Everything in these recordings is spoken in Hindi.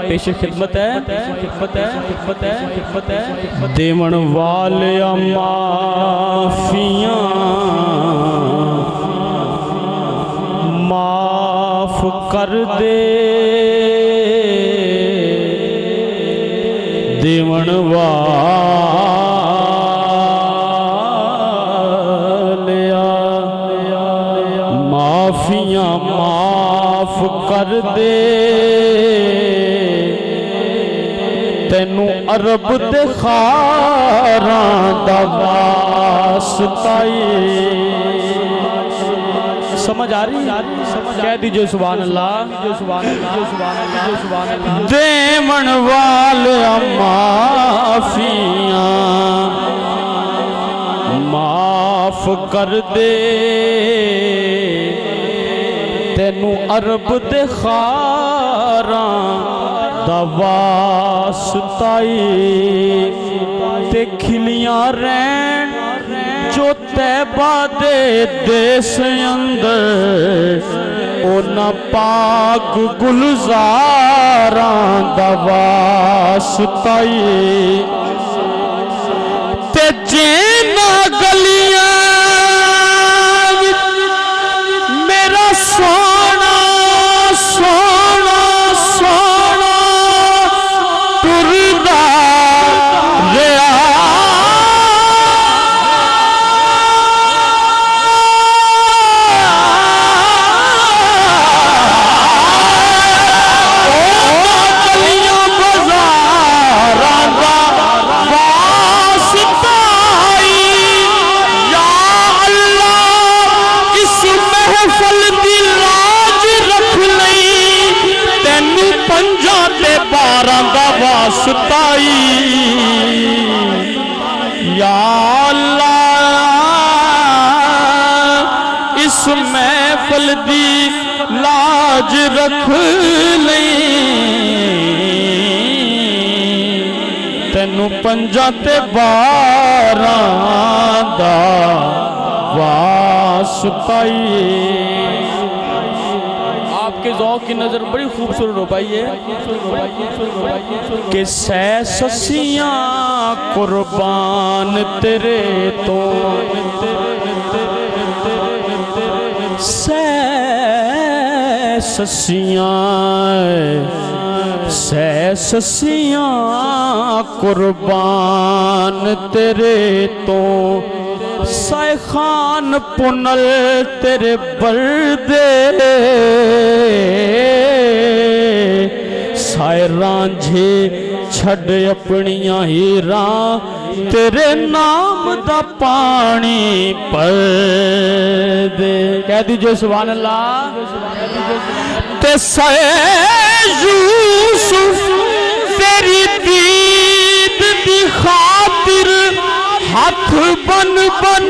पेश खिदमत है देवन वालिया माफिया माफ कर दे देवन वालिया माफिया माफ कर दे तेनू अरब दे खारां दा वास्ताई। समझ आ रही? कह दीजिए सुभान अल्लाह। देवन वालिया माफिया माफ कर दे तेनू अरब दे खारां दा वास्ताई ते खिलियां रैन जो तैबा दे देस अंदर ओना पाक गुलजारां दा वास्ताई ते जेना गलियां मेरा सोना सोना सोना तुरदा रहा वास्ताई या अल्लाह इस महफिल दी लाज रख लई तेनू पंजा ते बारां दा वास्ताई। आपके ज़ौक़ की नज़र बड़ी खूबसूरत हो पाई है कि सै ससियां कुर्बान तेरे तो सै ससियां कुर्बान तेरे तो साए खान पुनल तेरे बरदे साए रांझे छड़ अपनियां हीरा तेरे नाम दा पानी पर दे। कह दीजिए सुभान अल्लाह। ते साए यूसुफ तेरी दीद दी खातिर हाथ बन बन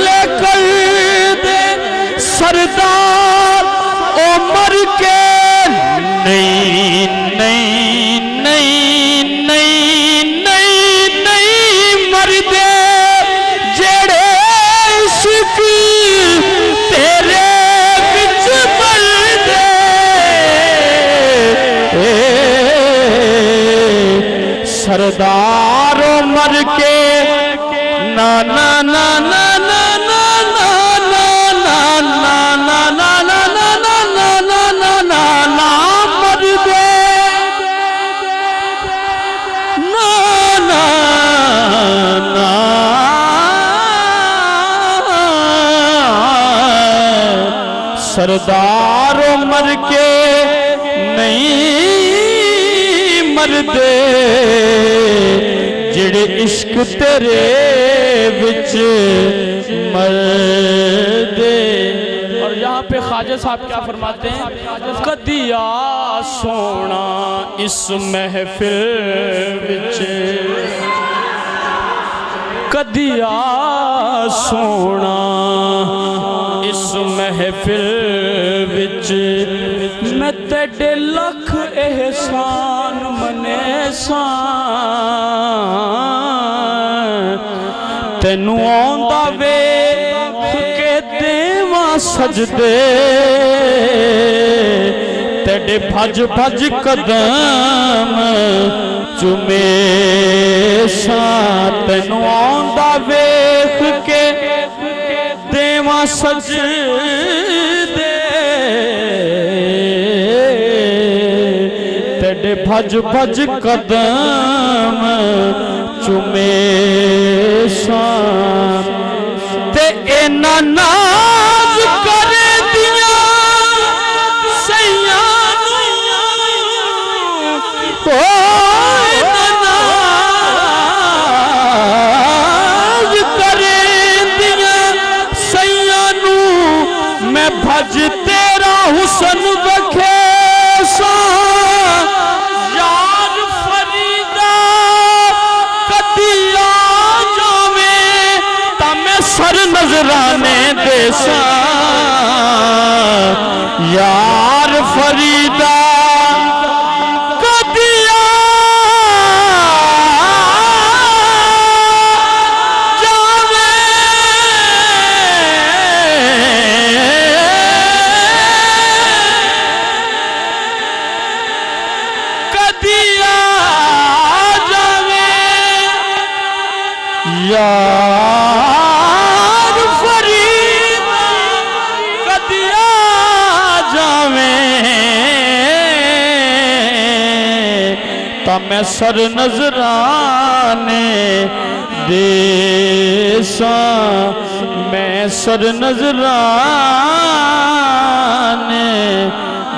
ले कर दे सरदार उमर के नहीं नहीं नहीं नहीं नहीं नहीं मर दे जेड़े इश्क तेरे विच मर दे सरदार उमर के ना ना ना ना ना ना ना ना ना ना ना ना ना ना ना ना ना ना ना मर दे ना ना ना सरदार उमर के नहीं मरदे जेड़े इश्क तेरे विच मरदे। और यहाँ पे ख्वाजा साहब क्या फरमाते हैं, कदिया सोना इस महफिल विच, कदिया सोना इस महफिल विच, मैं तेरे लख एहसान मने सा, तेनू आंदा वेख के देवां सजदे, तेरे भज भज कदम चुमे सा, तेनू आंदा वेख के देवां सजदे, तेरे भज भज कदम चुमे सा, ते इना नाज कर दिया सैयां नूं, इना नाज कर दिया सैयां नूं, मैं भज तेरा हुसन वखे सा, यार फरीदा कदिया जावे ता मैं सर नजराने देसा, यार फरीदा कदिया जावे कदिया जावे, यार फरीदा कदिया जावे ता मैं सर नजराने देसा, मैं सर नजराने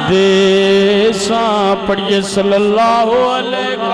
देसा। पढ़िए सल्लल्लाहु अलैहि